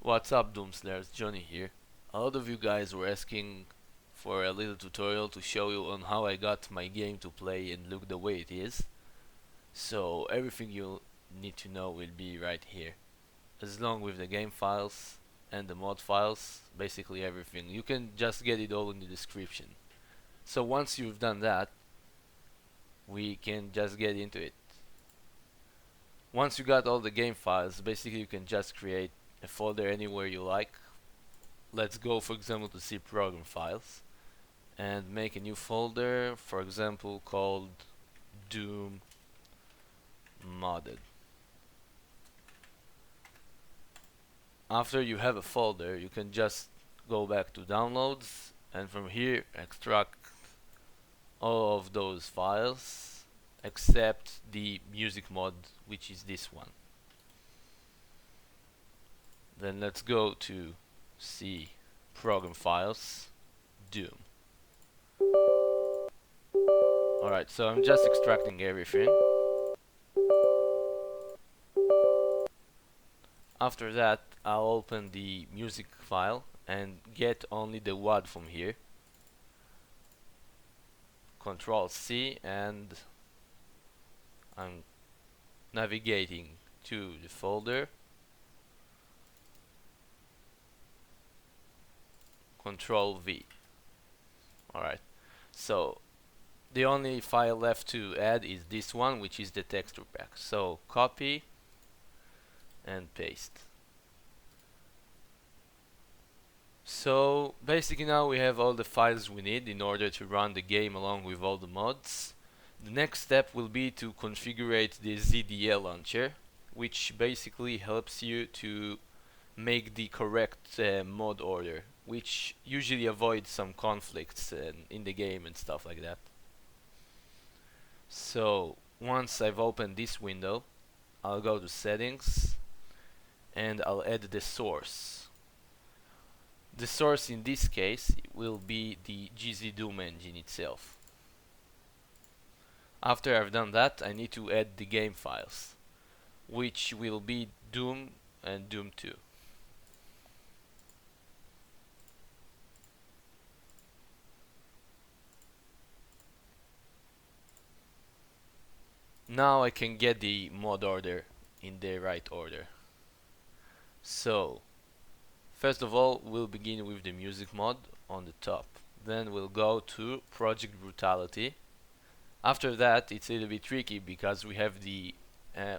What's up, Doomslayers? Johnny here. A lot of you guys were asking for a little tutorial to show you on how I got my game to play and look the way it is. So everything you need to know will be right here, along with the game files and the mod files, basically everything. You can just get it all in the description. So once you've done that, we can just get into it. Once you got all the game files, basically you can just create a folder anywhere you like. Let's go, for example, to C program files and make a new folder, for example, called Doom Modded. After you have a folder, you can just go back to downloads and from here extract all of those files except the music mod, which is this one. Then let's go to C program files, Doom. Alright, so I'm just extracting everything. After that, I'll open the music file and get only the WAD from here. Control C, and I'm navigating to the folder. Control V. Alright, so the only file left to add is this one, which is the texture pack. So copy and paste. So basically now we have all the files we need in order to run the game along with all the mods. The next step will be to configure the ZDL launcher, which basically helps you to make the correct mod order, which usually avoids some conflicts in the game and stuff like that. So once I've opened this window, I'll go to settings and I'll add the source. The source in this case will be the GZDoom engine itself. After I've done that, I need to add the game files, which will be Doom and Doom 2. Now I can get the mod order in the right order. So first of all, we'll begin with the music mod on the top. Then we'll go to Project Brutality. After that, it's a little bit tricky because we have the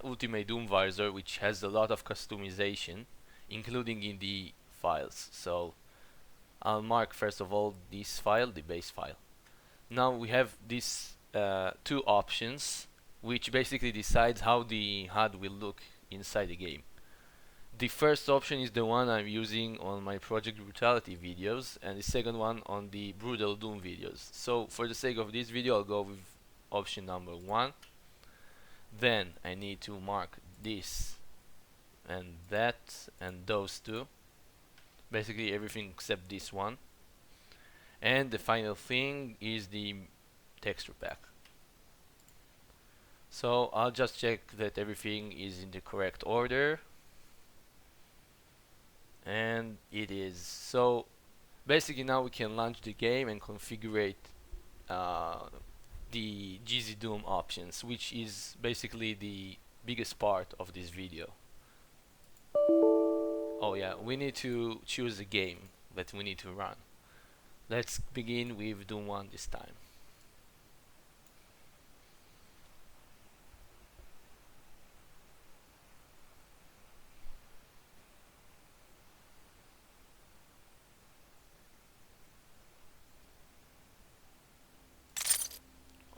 Ultimate Doom Visor, which has a lot of customization, including in the files. So I'll mark first of all this file, the base file. Now we have these two options, which basically decides how the HUD will look inside the game. The first option is the one I'm using on my Project Brutality videos, and the second one on the Brutal Doom videos. So for the sake of this video, I'll go with option number 1. Then I need to mark this and that and those two, basically everything except this one. And the final thing is the texture pack. So I'll just check that everything is in the correct order, and it is. So basically now we can launch the game and configure the GZDoom options, which is basically the biggest part of this video. Oh yeah, we need to choose a game that we need to run. Let's begin with Doom 1 this time.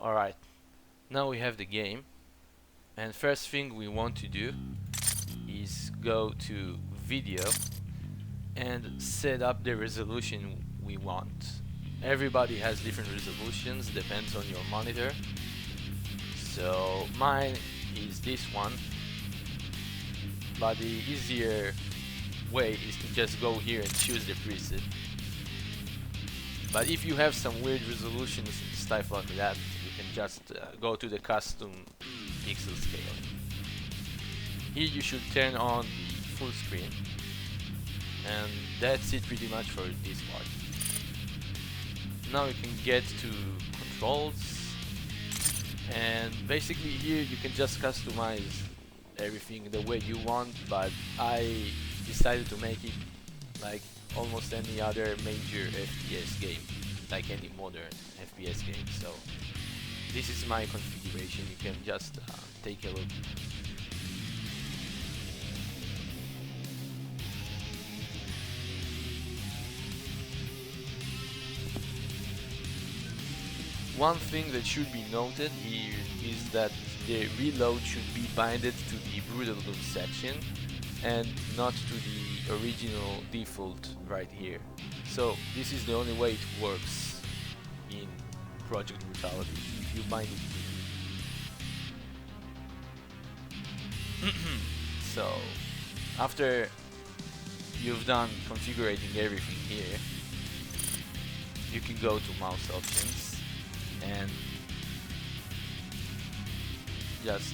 Alright, now we have the game, and first thing we want to do is go to video and set up the resolution we want. Everybody has different resolutions, depends on your monitor. So mine is this one, but the easier way is to just go here and choose the preset. But if you have some weird resolutions and stuff like that, you can just go to the custom pixel scale. Here you should turn on the full screen And that's it pretty much for this part. Now you can get to controls, and basically here you can just customize everything the way you want, but I decided to make it like almost any other major FPS game, like any modern FPS game. So this is my configuration, you can just take a look. One thing that should be noted here is that the reload should be binded to the Brutality section and not to the original default right here. So this is the only way it works in Project Brutality, if you bind it. So after you've done configuring everything here, you can go to mouse options and just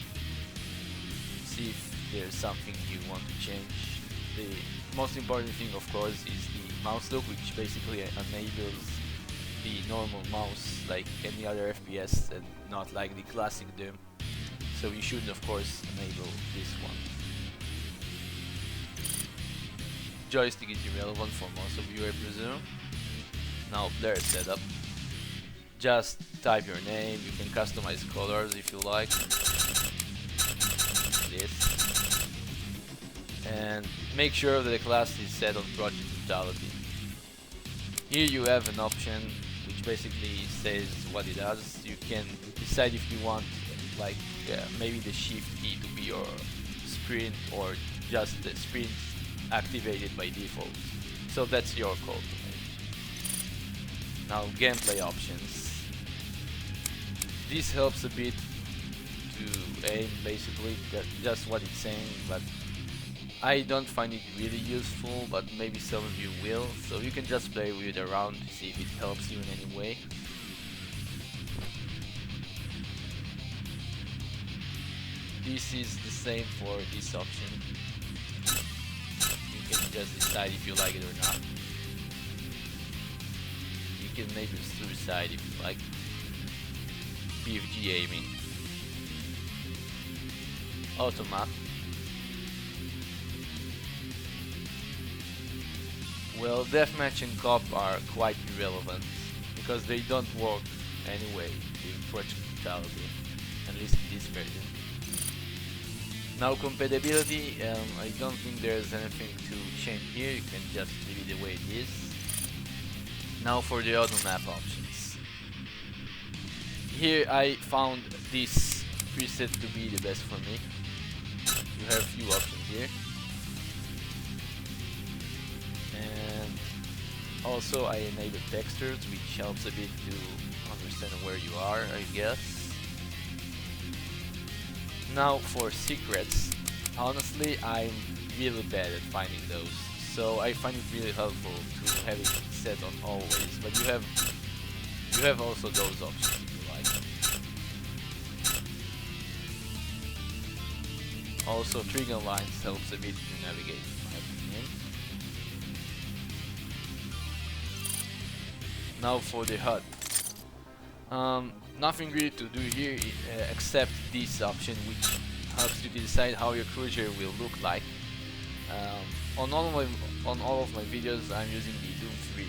see if there's something you want to change. The most important thing, of course, is the mouse look, which basically enables the normal mouse like any other FPS and not like the classic Doom. So you should, of course, enable this one. Joystick is irrelevant for most of you, I presume. Now player setup. Just type your name, you can customize colors if you like. This. And make sure that the class is set on Project Brutality. Here you have an option which basically says what it does. You can decide if you want like maybe the shift key to be your sprint or just the sprint activated by default. So that's your call to make. Now gameplay options. This helps a bit to aim, basically, just what it's saying, but I don't find it really useful, but maybe some of you will, so you can just play with it around to see if it helps you in any way. This is the same for this option. You can just decide if you like it or not. You can maybe suicide if you like. BFG aiming. Automap. Well, deathmatch and cop are quite irrelevant because they don't work anyway in Project Brutality, at least in this version. Now compatibility, I don't think there's anything to change here, you can just leave it the way it is. Now for the auto map options. Here I found this preset to be the best for me. You have a few options here. And also I enabled textures, which helps a bit to understand where you are, I guess. Now for secrets, honestly I'm really bad at finding those, so I find it really helpful to have it set on always, but you have also those options if you like. Also trigger lines helps a bit to navigate in my opinion. Now for the HUD. Nothing really to do here except this option, which helps you to decide how your cruiser will look like. On all of my videos I'm using the Doom 3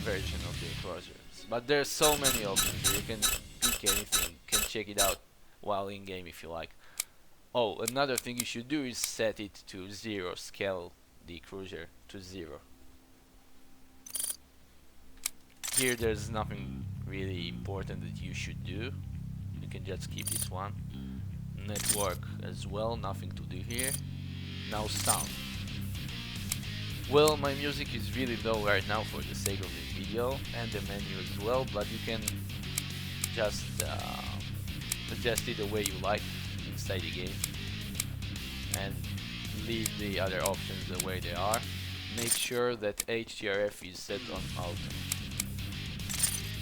version of the cruisers, but there's so many options here. You can pick anything, you can check it out while in game if you like. Oh, another thing you should do is set it to 0, scale the cruiser to 0. Here there's nothing really important that you should do. You can just keep this one. Network as well, nothing to do here. Now sound. Well, my music is really low right now for the sake of the video and the menu as well, but you can just adjust it the way you like inside the game and leave the other options the way they are. Make sure that HTRF is set on auto.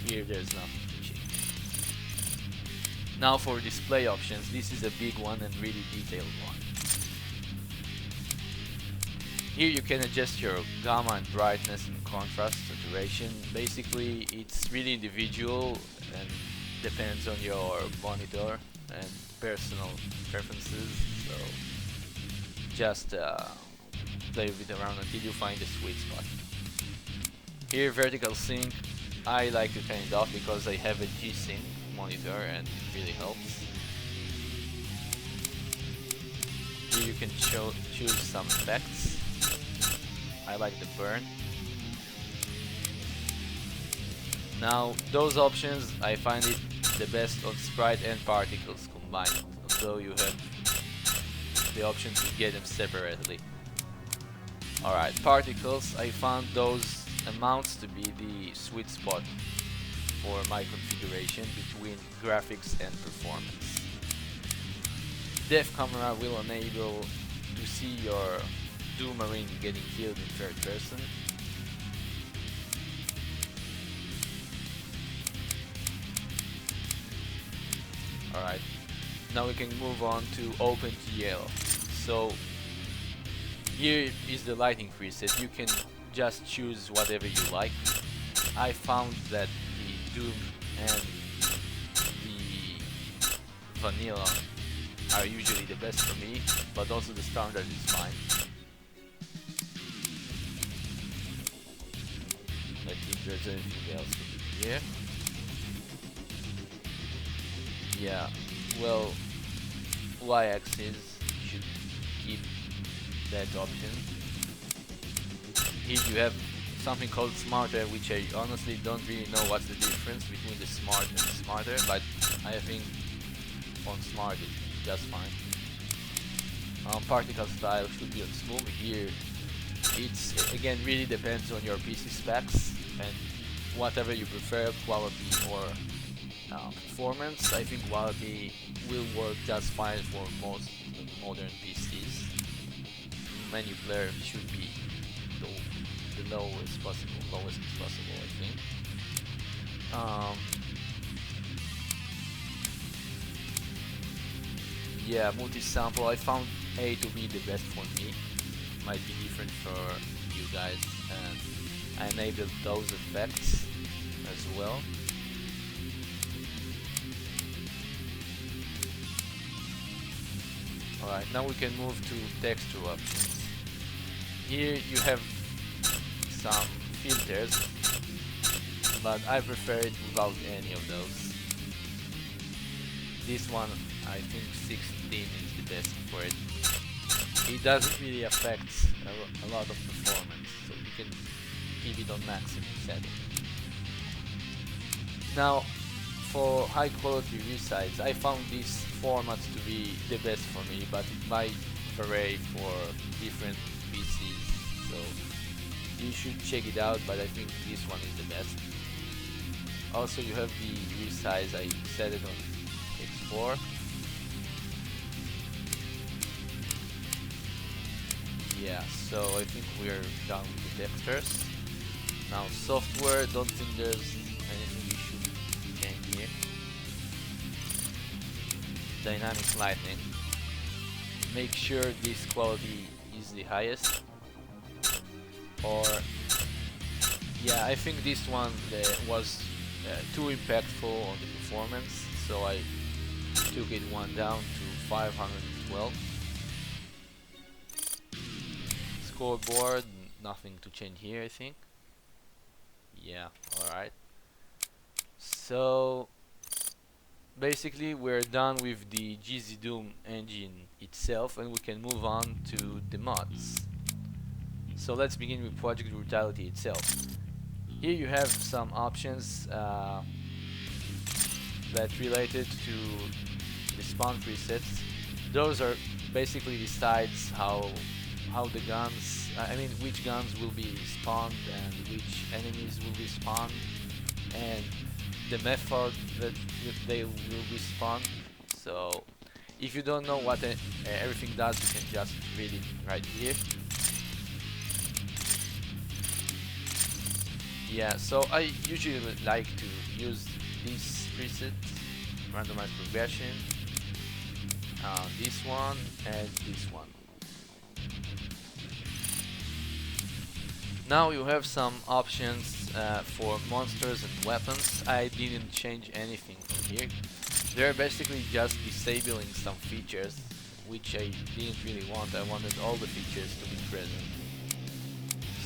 Here there's nothing to change. Now for display options, this is a big one and really detailed one. Here you can adjust your gamma and brightness and contrast saturation. Basically it's really individual and depends on your monitor and personal preferences, so just play with it around until you find the sweet spot. Here vertical sync, I like to turn it off because I have a G-Sync monitor and it really helps. Here you can choose some effects. I like the burn. Now those options I find it the best on sprite and particles combined, although you have the option to get them separately. Alright, particles, I found those amounts to be the sweet spot for my configuration between graphics and performance. Depth camera will enable to see your Doom Marine getting killed in third person. Alright, now we can move on to OpenGL. So here is the lighting preset. You can just choose whatever you like. I found that the Doom and the vanilla are usually the best for me, but also the standard is fine. Let's see if there's anything else here. Yeah, well, y-axis, you should keep that option. Here you have something called smarter, which I honestly don't really know what's the difference between the smart and the smarter, but I think on smart it's just fine. Particle style should be on smooth. Here it's again really depends on your PC specs and whatever you prefer, quality or performance. I think quality will work just fine for most modern PCs. Menu blur should be the lowest possible, I think. Yeah, multi-sample, I found A to be the best for me. Might be different for you guys, and I enabled those effects as well. Alright, now we can move to texture options. Here you have some filters, but I prefer it without any of those. This one, I think 16 is the best for it. It doesn't really affect a lot of performance, so you can keep it on maximum setting. Now, for high quality resize, I found this format to be the best for me, but it might vary for different PCs, so you should check it out, but I think this one is the best. Also you have the resize, I set it on X4. Yeah, so I think we're done with the textures. Now software, don't think there's anything you should change here. Dynamic lighting. Make sure this quality is the highest. Or yeah, I think this one was too impactful on the performance, so I took it one down to 512. Scoreboard, nothing to change here, I think. Yeah, alright. So basically we're done with the GZDoom engine itself, and we can move on to the mods. So let's begin with Project Brutality itself. Here you have some options that related to the spawn presets. Those are basically decides how the guns, I mean which guns will be spawned and which enemies will be spawned, and the method that they will be spawned. So if you don't know what everything does, you can just read it right here. Yeah, so I usually like to use this preset, randomized progression, this one and this one. Now you have some options for monsters and weapons. I didn't change anything from here. They're basically just disabling some features which I didn't really want. I wanted all the features to be present.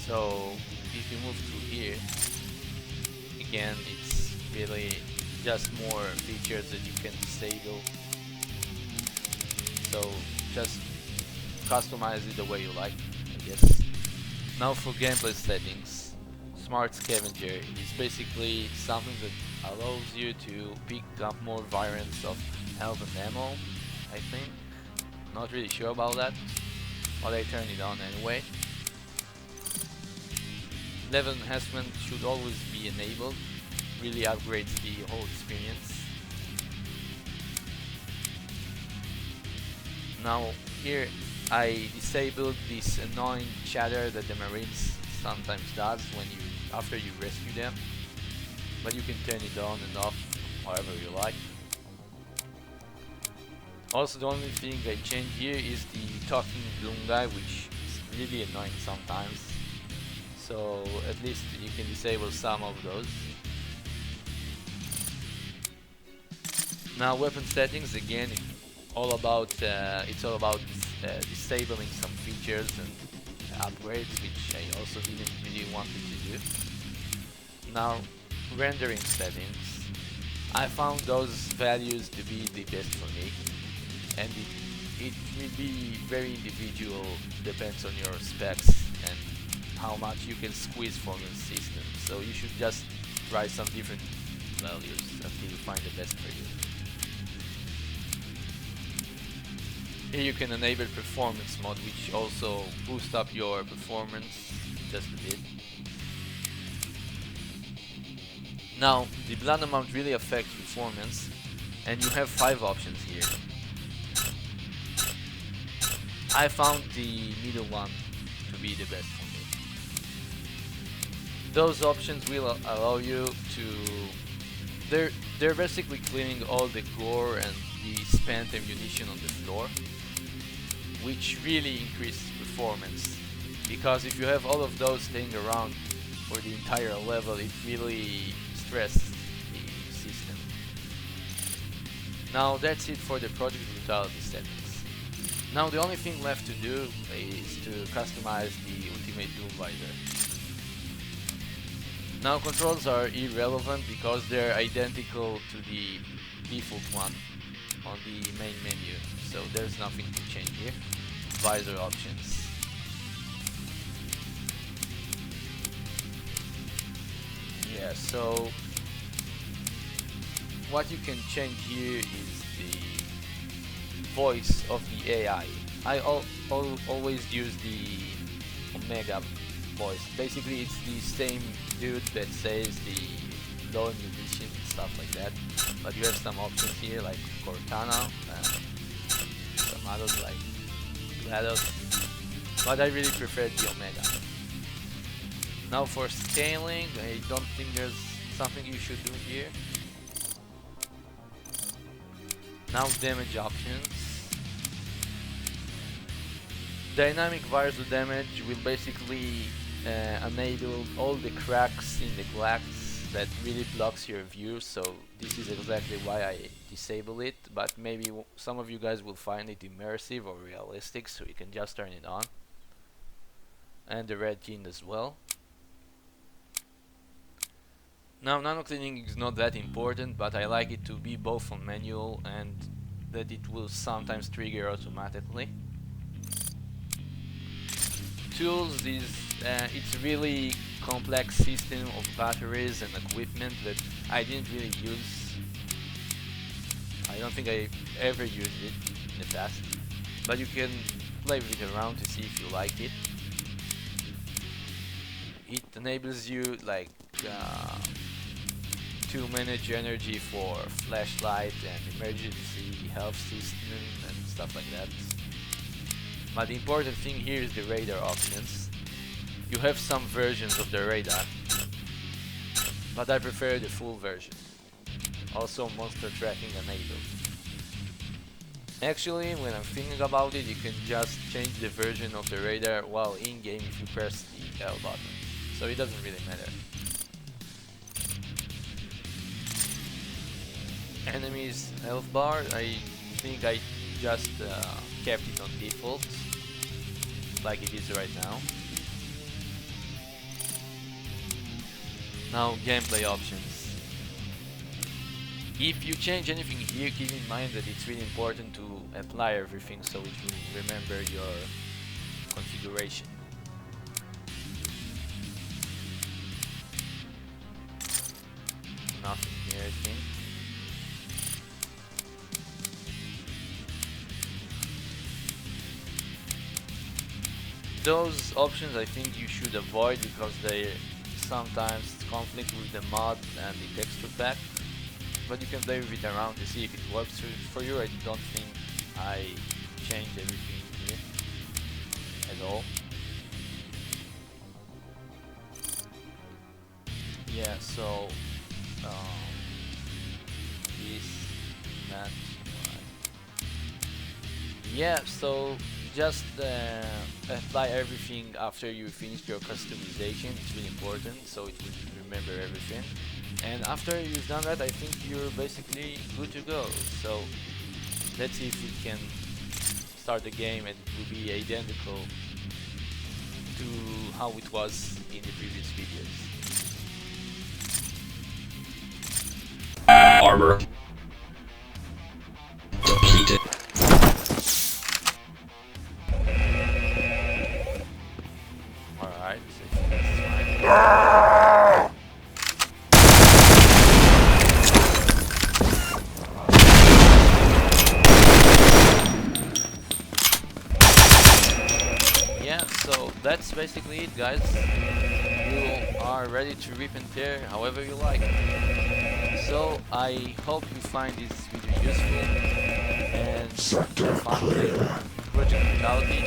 So if you move through here, again it's really just more features that you can disable. So just customize it the way you like, I guess. Now for gameplay settings, Smart Scavenger is basically something that allows you to pick up more variants of health and ammo, I think. Not really sure about that, but I turn it on anyway. Level enhancement should always be enabled, really upgrades the whole experience. Now here I disabled this annoying chatter that the Marines sometimes does when after you rescue them, but you can turn it on and off however you like. Also, the only thing I changed here is the talking Doom guy, which is really annoying sometimes. So at least you can disable some of those. Now weapon settings, again, it's all about disabling some features and upgrades, which I also didn't really want to do. Now rendering settings, I found those values to be the best for me, and it will be very individual, depends on your specs and how much you can squeeze from your system. So you should just try some different values until you find the best for you. Here you can enable performance mode, which also boosts up your performance just a bit. Now the blood amount really affects performance, and you have 5 options here. I found the middle one to be the best for me. Those options will allow you to... They're basically cleaning all the gore and the spent ammunition on the floor, which really increases performance, because if you have all of those staying around for the entire level, it really stresses the system. Now that's it for the Project Brutality settings. Now the only thing left to do is to customize the Ultimate Doom Visor. Now controls are irrelevant because they're identical to the default one on the main menu, so there's nothing to change here. Visor options. Yeah, so what you can change here is the voice of the AI. I always use the Omega voice. Basically it's the same dude that says the low ammunition and stuff like that, but you have some options here like Cortana and some others like GLaDOS, but I really prefer the Omega. Now for scaling, I don't think there's something you should do here. Now damage options. Dynamic Visor damage will basically enable all the cracks in the glass that really blocks your view, so this is exactly why I disable it, but maybe some of you guys will find it immersive or realistic, so you can just turn it on. And the red tint as well. Now nano cleaning is not that important, but I like it to be both on manual and that it will sometimes trigger automatically. Tools is it's really complex system of batteries and equipment that I didn't really use. I don't think I ever used it in the past, but you can play with it around to see if you like it. It enables you like to manage energy for flashlight and emergency health system and stuff like that. But the important thing here is the radar options. You have some versions of the radar, but I prefer the full version. Also monster tracking enabled. Actually, when I'm thinking about it, you can just change the version of the radar while in-game if you press the L button. so it doesn't really matter. Enemies health bar, I think I just kept it on default, like it is right now. Now gameplay options. If you change anything here, keep in mind that it's really important to apply everything so it will remember your configuration. Nothing here, I think. Those options I think you should avoid because they sometimes conflict with the mod and the texture pack, but you can play with it around to see if it works for you. I don't think I changed everything here at all. Yeah, so this, that, yeah, so just apply everything after you finish your customization. It's really important, so it will remember everything. And after you've done that, I think you're basically good to go. So let's see if we can start the game and it will be identical to how it was in the previous videos. Armor depleted. Alright, so that's fine. Yeah, so that's basically it, guys. You are ready to rip and tear however you like. So I hope you find this video useful and have fun playing Project Brutality.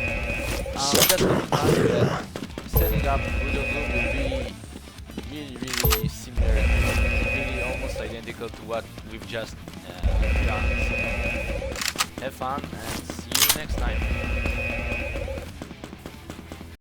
Just keep in mind that setting up DHTP will be really similar, really almost identical to what we've just done. So have fun and see you next time.